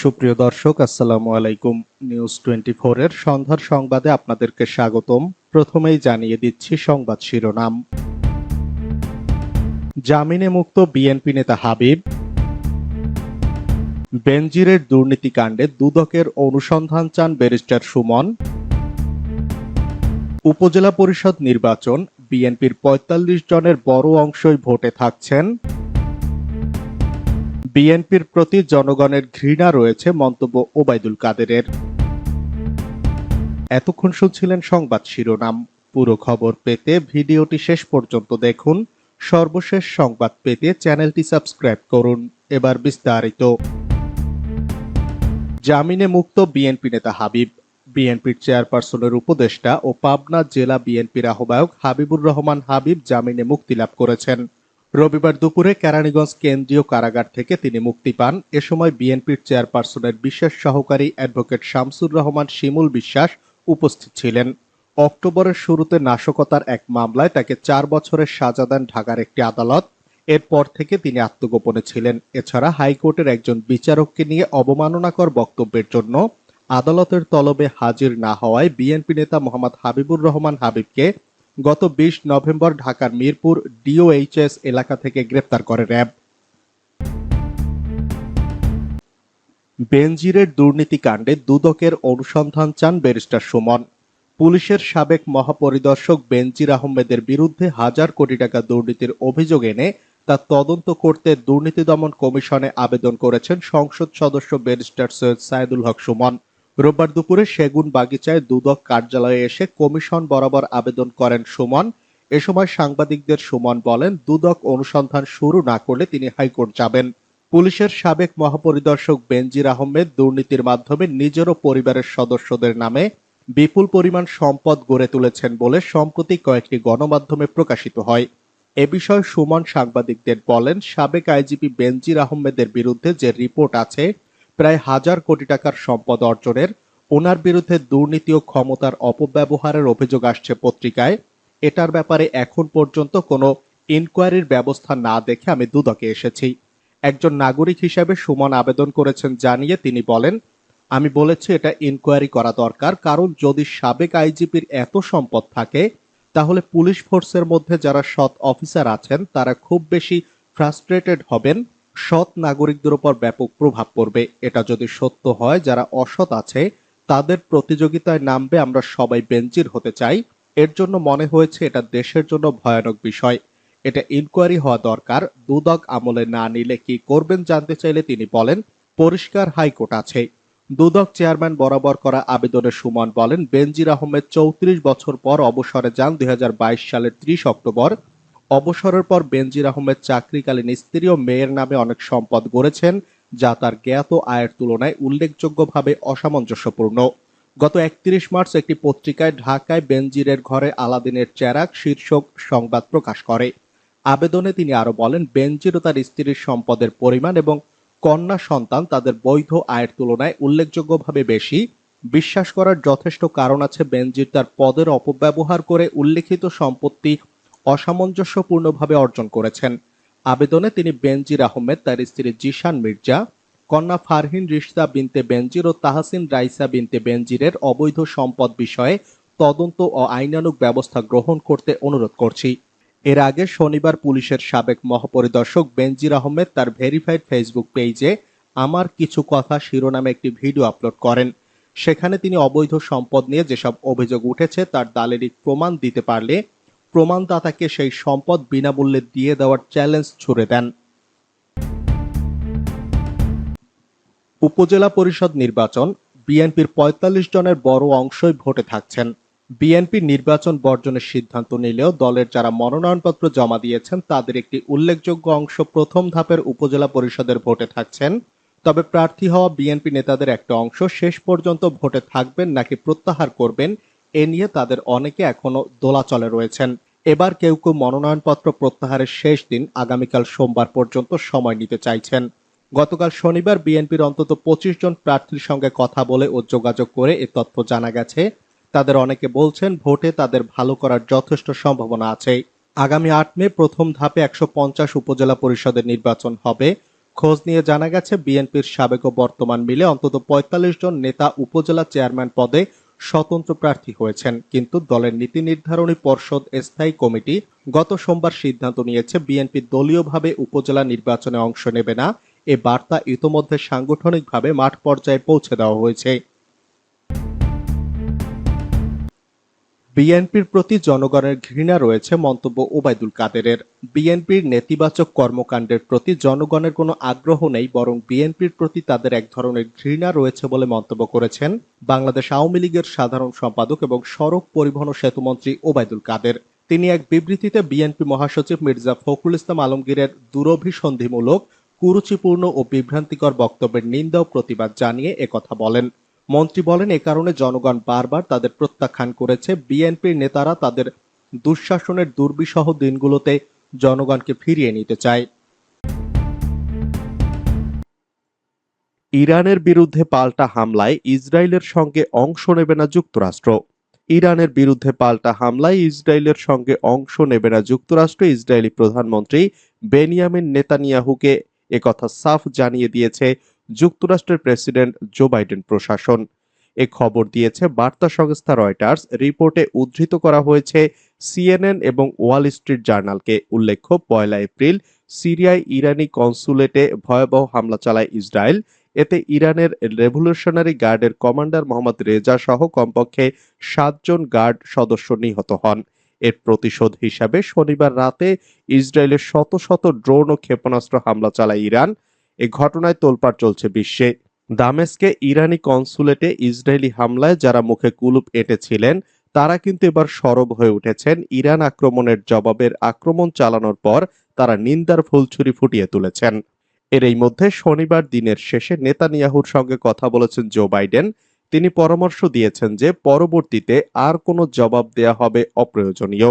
সুপ্রিয় দর্শক, আসসালামু আলাইকুম। নিউজ 24 এর সন্ধ্যার সংবাদে আপনাদেরকে স্বাগতম। প্রথমেই জানিয়ে দিচ্ছি সংবাদ শিরোনাম। জামিনে মুক্ত বিএনপি নেতা হাবিব। বেনজিরের দুর্নীতিকাণ্ডে দুদকের অনুসন্ধান চান ব্যারিস্টার সুমন। উপজেলা পরিষদ নির্বাচন, বিএনপির ৪৫ জনের বড় অংশই ভোটে থাকছেন। বিএনপির প্রতি জনগণের ঘৃণা রয়েছে, মন্তব্য ওবায়দুল কাদেরের। এতক্ষণ শুনছিলেন সংবাদ শিরোনাম। পুরো খবর পেতে ভিডিওটি শেষ পর্যন্ত দেখুন। সর্বশেষ সংবাদ পেতে চ্যানেলটি সাবস্ক্রাইব করুন। এবার বিস্তারিত। জামিনে মুক্ত বিএনপি নেতা হাবিব। বিএনপির চেয়ারপারসনের উপদেষ্টা ও পাবনা জেলা বিএনপির আহ্বায়ক হাবিবুর রহমান হাবিব জামিনে মুক্তি লাভ করেছেন। রবিবার দুপুরে কেরানীগঞ্জ কেন্দ্রীয় কারাগার থেকে তিনি মুক্তি পান। এ সময় বিএনপির চেয়ারপারসনের বিশেষ সহকারী অ্যাডভোকেট শামসুর রহমান শিমুল বিশ্বাস উপস্থিত ছিলেন। অক্টোবরের শুরুতে নাশকতার এক মামলায় তাকে 4 বছরের সাজা দেন ঢাকার একটি আদালত। এরপর থেকে তিনি আত্মগোপনে ছিলেন। এছাড়া হাইকোর্টের একজন বিচারককে নিয়ে অবমাননাকর বক্তব্যের জন্য আদালতের তলবে হাজির না হওয়ায় বিএনপি নেতা মোহাম্মদ হাবিবুর রহমান হাবিবকে গত 20 নভেম্বর ঢাকার মিরপুর ডিওএইচএস এলাকা থেকে গ্রেপ্তার করে র্যাব। বেনজিরের দুর্নীতিকাণ্ডে দুদকের অনুসন্ধান চান ব্যারিস্টার সুমন। পুলিশের সাবেক মহাপরিদর্শক বেনজির আহমেদের বিরুদ্ধে হাজার কোটি টাকা দুর্নীতির অভিযোগ এনে তা তদন্ত করতে দুর্নীতি দমন কমিশনে আবেদন করেছেন সংসদ সদস্য ব্যারিস্টার সৈয়দ সাইদুল হক সুমন। রোববার দুপুরে সেগুন বাগিচায় দুদক কার্যালয়ে এসে কমিশন বরাবর আবেদন করেন সুমন। এ সময় সাংবাদিকদের সুমন বলেন, দুদক অনুসন্ধান শুরু না করলে তিনি হাইকোর্ট যাবেন। পুলিশের সাবেক মহাপরিদর্শক বেনজির আহমেদ দুর্নীতির মাধ্যমে নিজের ও পরিবারের সদস্যদের নামে বিপুল পরিমাণ সম্পদ গড়ে তুলেছেন বলে সম্প্রতি কয়েকটি গণমাধ্যমে প্রকাশিত হয়। এ বিষয়ে সুমন সাংবাদিকদের বলেন, সাবেক আইজিপি বেনজির আহমেদের বিরুদ্ধে যে রিপোর্ট আছে প্রায় 1000 কোটি টাকার সম্পদ অর্জনের, ওনার বিরুদ্ধে দুর্নীতি ও ক্ষমতার অপব্যবহারের অভিযোগ আসছে পত্রিকায়। এটার ব্যাপারে এখন পর্যন্ত কোনো ইনকোয়ারির ব্যবস্থা না দেখে আমি দুদকে এসেছি। একজন নাগরিক হিসেবে সুমন আবেদন করেছেন জানিয়ে তিনি বলেন, আমি বলেছি এটা ইনকোয়ারি করা দরকার, কারণ যদি সাবেক আইজিপির এত সম্পদ থাকে তাহলে পুলিশ ফোর্সের মধ্যে যারা সৎ অফিসার আছেন তারা খুব বেশি ফ্রাস্ট্রেটেড হবেন। সৎ নাগরিকদের উপর ব্যাপক প্রভাব পড়বে। এটা যদি সত্য হয়, যারা অসৎ আছে তাদের প্রতিযোগিতায় নামবে। আমরা সবাই বেনজির হতে চাই। এর জন্য মনে হয়েছে এটা দেশের জন্য ভয়ানক বিষয়। এটা ইনকোয়ারি হওয়া দরকার। দুদক আমলে না নিলে কি করবেন জানতে চাইলে তিনি বলেন, পরিষ্কার হাইকোর্ট আছে। দুদক চেয়ারম্যান বরাবর করা আবেদনে সুমন বলেন, বেনজির আহমেদ 34 বছর পর অবসরে যান 2022 সালের 30 অক্টোবর। অবসরের পর বেনজির আহমেদ চাকরিকালীন স্ত্রী ও মেয়ের নামে অনেক সম্পদ গড়েছেন, যা তার জ্ঞাত আয়ের তুলনায় উল্লেখযোগ্যভাবে অসামঞ্জস্যপূর্ণ। গত 31 মার্চ একটি পত্রিকায় ঢাকায় বেনজিরের ঘরে আলাদিনের চেরাগ শীর্ষক সংবাদ প্রকাশ করে। আবেদনে তিনি আরো বলেন, বেনজির ও তার স্ত্রীর সম্পদের পরিমাণ এবং কন্যা সন্তান তাদের বৈধ আয়ের তুলনায় উল্লেখযোগ্যভাবে বেশি। বিশ্বাস করার যথেষ্ট কারণ আছে বেনজির তার পদের অপব্যবহার করে উল্লেখিত সম্পত্তি অসামঞ্জস্যপূর্ণভাবে অর্জন করেছেন। আবেদনে তিনি বেনজির আহমেদ, তার স্ত্রী জিশান মির্জা, কন্যা ফারহিন রিশতা বিনতে বেনজির ও তাহসিন রাইসা বিনতে বেনজিরের অবৈধ সম্পদ বিষয়ে তদন্ত ও আইনানুগ ব্যবস্থা গ্রহণ করতে অনুরোধ করছি। এর আগে শনিবার পুলিশের সাবেক মহাপরিদর্শক বেনজির আহমেদ তার ভেরিফাইড ফেসবুক পেজে আমার কিছু কথা শিরোনামে একটি ভিডিও আপলোড করেন। সেখানে তিনি অবৈধ সম্পদ নিয়ে যেসব অভিযোগ উঠেছে তার দালিলিক প্রমাণ দিতে পারলে প্রমাণদাতাকে সেই সম্পদ বিনামূল্যে দিয়ে দেওয়ার চ্যালেঞ্জ ছুড়ে দেন। উপজেলা পরিষদ নির্বাচন, বিএনপির ৪৫ জনের বড় অংশই ভোটে থাকছেন। বিএনপি নির্বাচন বর্জনের সিদ্ধান্ত নিলেও দলের যারা মনোনয়নপত্র জমা দিয়েছেন তাদের একটি উল্লেখযোগ্য অংশ প্রথম ধাপের উপজেলা পরিষদের ভোটে থাকছেন। তবে প্রার্থী হওয়া বিএনপি নেতাদের একটা অংশ শেষ পর্যন্ত ভোটে থাকবেন নাকি প্রত্যাহার করবেন, এ নিয়ে তাদের অনেকে এখনো দোলাচলে রয়েছেন। এবার কেউ কেউ মনোনয়নপত্র প্রত্যাহারের শেষ দিন আগামীকাল সোমবার পর্যন্ত সময় নিতে চাইছেন। গতকাল শনিবার বিএনপির অন্তত 25 জন প্রার্থীর সঙ্গে কথা বলে ও যোগাযোগ করে এ তথ্য জানা গেছে। তাদের অনেকে বলছেন ভোটে তাদের ভালো করার যথেষ্ট সম্ভাবনা আছে। আগামী 8 মে প্রথম ধাপে 150 উপজেলা পরিষদের নির্বাচন হবে। খোঁজ নিয়ে জানা গেছে, বিএনপির সাবেক ও বর্তমান মিলে অন্তত ৪৫ জন নেতা উপজেলা চেয়ারম্যান পদে স্বতন্ত্র প্রার্থী হয়েছেন, কিন্তু দলের নীতি নির্ধারণী পর্ষদ স্থায়ী কমিটি গত সোমবার সিদ্ধান্ত নিয়েছে বিএনপি দলীয়ভাবে উপজেলা নির্বাচনে অংশ নেবে না। এ বার্তা ইতোমধ্যে সাংগঠনিকভাবে মাঠ পর্যায়ে পৌঁছে দেওয়া হয়েছে। বিএনপির প্রতি জনগণের ঘৃণা রয়েছে, মন্তব্য ওবায়দুল কাদেরের। বিএনপির নেতিবাচক কর্মকাণ্ডের প্রতি জনগণের কোনো আগ্রহ নেই, বরং বিএনপির প্রতি তাদের এক ধরনের ঘৃণা রয়েছে বলে মন্তব্য করেছেন বাংলাদেশ আওয়ামী লীগের সাধারণ সম্পাদক এবং সড়ক পরিবহন ও সেতুমন্ত্রী ওবায়দুল কাদের। তিনি এক বিবৃতিতে বিএনপি মহাসচিব মির্জা ফখরুল ইসলাম আলমগীরের দুরভিসন্ধিমূলক, কুরুচিপূর্ণ ও বিভ্রান্তিকর বক্তব্যের নিন্দা ও প্রতিবাদ জানিয়ে একথা বলেন। মন্ত্রী বলেন, এ কারণে জনগণ বারবার তাদের প্রত্যাখ্যান করেছে। বিএনপির নেতারা তাদের দুঃশাসনের দুর্বিষহ দিনগুলোতে জনগণকে ফিরিয়ে নিতে চায়। ইরানের বিরুদ্ধে পাল্টা হামলায় ইসরায়েলের সঙ্গে অংশ নেবে না যুক্তরাষ্ট্র। ইরানের বিরুদ্ধে পাল্টা হামলায় ইসরায়েলের সঙ্গে অংশ নেবে না যুক্তরাষ্ট্র। ইসরায়েলি প্রধানমন্ত্রী বেনিয়ামিন নেতানিয়াহুকে একথা সাফ জানিয়ে দিয়েছে যুক্তরাষ্ট্রের প্রেসিডেন্ট জো বাইডেন প্রশাসন। এ খবর দিয়েছে বার্তা সংস্থা রয়টার্স। রিপোর্টে উদ্ধৃত করা হয়েছে সিএনএন এবং ওয়াল স্ট্রিট জার্নালকে। উল্লেখ্য, ১ এপ্রিল সিরিয়ায় ইরানি কনসুলেটে ভয়াবহ হামলা চালায় ইসরায়েল। এতে ইরানের রেভলিউশনারি গার্ডের কমান্ডার মোহাম্মদ রেজা সহ কমপক্ষে ৭ জন গার্ড সদস্য নিহত হন। এর প্রতিশোধ হিসাবে শনিবার রাতে ইসরায়েলের শত শত ড্রোন ও ক্ষেপণাস্ত্র হামলা চালায় ইরান। এ ঘটনায় তোলপাড় চলছে বিশ্বে। দামেস্কে ইরানি কনসুলেটে ইসরায়েলি হামলায় যারা মুখে কুলুপ এঁটেছিলেন, তারা কিন্তু এবার সরব হয়ে উঠেছেন। ইরান আক্রমণের জবাবের আক্রমণ চালানোর পর তারা নিন্দার ফুলছুরি ফুটিয়ে তুলেছেন। এর এই মধ্যে শনিবার দিনের শেষে নেতানিয়াহুর সঙ্গে কথা বলেছেন জো বাইডেন। তিনি পরামর্শ দিয়েছেন যে পরবর্তীতে আর কোনো জবাব দেয়া হবে অপ্রয়োজনীয়।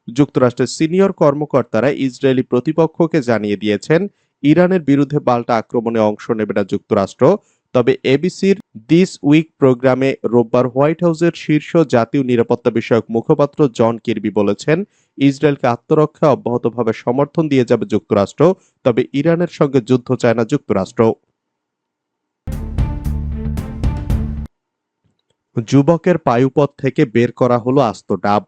যুক্তরাষ্ট্রের সিনিয়র কর্মকর্তারা ইসরায়েলি প্রতিপক্ষকে জানিয়ে দিয়েছেন, ইরানের বিরুদ্ধে পাল্টা আক্রমণে অংশ নেবে না যুক্তরাষ্ট্র। তবে এবিসির দিস উইক প্রোগ্রামে রোববার হোয়াইট হাউসের শীর্ষ জাতীয় নিরাপত্তা বিষয়ক মুখপাত্র জন কির্বি বলেছেন, ইসরায়েলকে আত্মরক্ষায় অব্যাহতভাবে সমর্থন দিয়ে যাবে যুক্তরাষ্ট্র, তবে ইরানের সঙ্গে যুদ্ধ চায় না যুক্তরাষ্ট্র। যুবকের পায়ুপথ থেকে বের করা হলো আস্ত ডাব।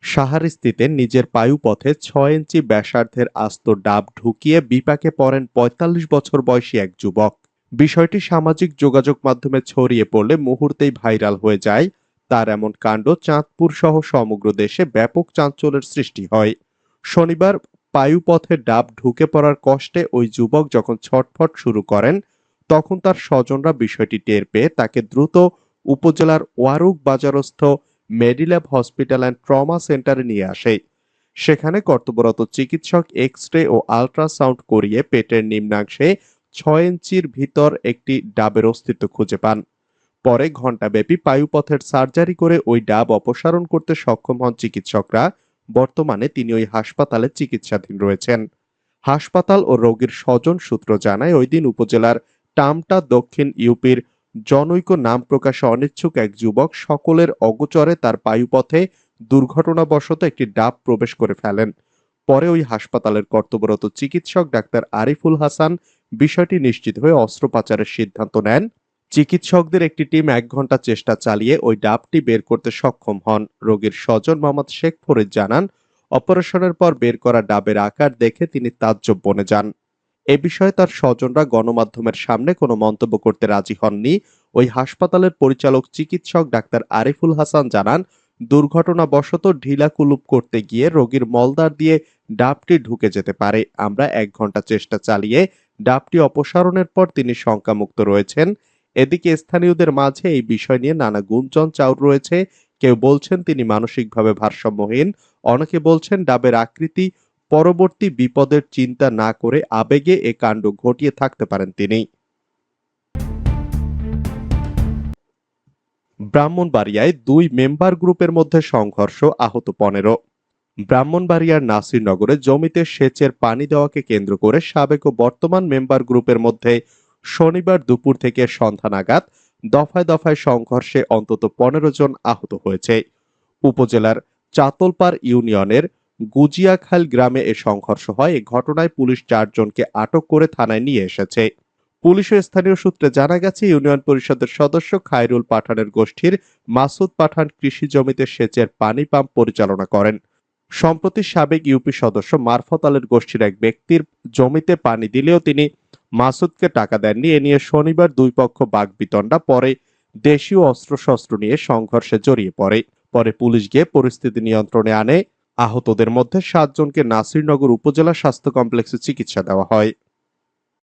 সাহারিস্তিতে নিজের পায়ুপথে ৬ ইঞ্চি ব্যাসার্ধের আস্ত ডাব ঢুকিয়ে বিপাকে পড়েন ৪৫ বছর বয়সী এক যুবক। বিষয়টি সামাজিক যোগাযোগ মাধ্যমে ছড়িয়ে পড়লে মুহূর্তেই ভাইরাল হয়ে যায়। তার এমন কাণ্ড চাঁদপুর সহ সমগ্র দেশে ব্যাপক চাঞ্চল্যের সৃষ্টি হয়। শনিবার পায়ুপথে ডাব ঢুকে পড়ার কষ্টে ওই যুবক যখন ছটফট শুরু করেন, তখন তার স্বজনরা বিষয়টি টের পেয়ে তাকে দ্রুত উপজেলার ওয়ারুক বাজারস্থ মেডিল্যাব হসপিটাল অ্যান্ড ট্রমা সেন্টারে নিয়ে আসে। সেখানে কর্তব্যরত চিকিৎসক এক্স-রে ও আল্ট্রাসাউন্ড করিয়ে পেটের নিম্নাংশে ৬ ইঞ্চির ভিতর একটি ডাবের অস্তিত্ব খুঁজে পান। পরে ঘণ্টাব্যাপী পায়ুপথের সার্জারি করে ওই ডাব অপসারণ করতে সক্ষম হন চিকিৎসকরা। বর্তমানে তিনি ওই হাসপাতালে চিকিৎসাধীন রয়েছেন। হাসপাতাল ও রোগীর স্বজন সূত্র জানায়, ওই দিন উপজেলার টামটা দক্ষিণ ইউপির জনৈক নাম প্রকাশে অনিচ্ছুক এক যুবক সকলের অগোচরে তার পায়ুপথে দুর্ঘটনাবশত একটি ডাব প্রবেশ করে ফেলেন। পরে ওই হাসপাতালের কর্তব্যরত চিকিৎসক ডাক্তার আরিফুল হাসান বিষয়টি নিশ্চিত হয়ে অস্ত্রোপচারের সিদ্ধান্ত নেন। চিকিৎসকদের একটি টিম ১ ঘন্টা চেষ্টা চালিয়ে ওই ডাবটি বের করতে সক্ষম হন। রোগীর স্বজন মোহাম্মদ শেখ ফরিদ জানান, অপারেশনের পর বের করা ডাবের আকার দেখে তিনি তাজ্জব বনে যান। এ বিষয়ে তার স্বজনরা গণমাধ্যমের সামনে কোনো মন্তব্য করতে রাজি হননি। ওই হাসপাতালের পরিচালক চিকিৎসক ডাক্তার আরিফুল হাসান জানান, দুর্ঘটনাবশত ঢিলা কুলুপ করতে গিয়ে রোগীর মলদ্বার দিয়ে ডাবটি ঢুকে যেতে পারে। আমরা ১ ঘন্টা চেষ্টা চালিয়ে ডাবটি অপসারণের পর তিনি শঙ্কামুক্ত রয়েছেন। এদিকে স্থানীয়দের মাঝে এই বিষয় নিয়ে নানা গুঞ্জন চাউর রয়েছে। কেউ বলছেন তিনি মানসিকভাবে ভারসাম্যহীন, অনেকে বলছেন ডাবের আকৃতি পরবর্তী বিপদের চিন্তা না করে আবেগে এ কাণ্ড ঘটিয়ে থাকতে পারেন তিনি। ব্রাহ্মণবাড়িয়ায় ২ মেম্বার গ্রুপের মধ্যে সংঘর্ষ, আহত ১৫। ব্রাহ্মণবাড়িয়ার নাসিরনগরে জমিতে সেচের পানি দেওয়াকে কেন্দ্র করে সাবেক ও বর্তমান মেম্বার গ্রুপের মধ্যে শনিবার দুপুর থেকে সন্ধ্যা নাগাদ দফায় দফায় সংঘর্ষে অন্তত ১৫ জন আহত হয়েছে। উপজেলার চাতলপাড় ইউনিয়নের গুজিয়াখাল গ্রামে এ সংঘর্ষ হয়। এ ঘটনায় পুলিশ 4 জনকে আটক করে থানায় নিয়ে এসেছে। পুলিশ ও স্থানীয় সূত্রে জানা গেছে, ইউনিয়ন পরিষদের সদস্য খায়রুল পাঠানের গোষ্ঠীর মাসুদ পাঠান কৃষি জমিতে সেচের পানি পাম্প পরিচালনা করেন। সম্প্রতি সাবেক ইউপি সদস্য মারফত আলীর গোষ্ঠীর এক ব্যক্তির জমিতে পানি দিলেও তিনি মাসুদকে টাকা দেননি। এ নিয়ে শনিবার দুই পক্ষ বাকবিতণ্ডা, পরে দেশীয় অস্ত্রশস্ত্র নিয়ে সংঘর্ষে জড়িয়ে পড়ে। পরে পুলিশ গিয়ে পরিস্থিতি নিয়ন্ত্রণে আনে। আহতদের মধ্যে 7 জনকে নাসিরনগর উপজেলা স্বাস্থ্য কমপ্লেক্সে চিকিৎসা দেওয়া হয়।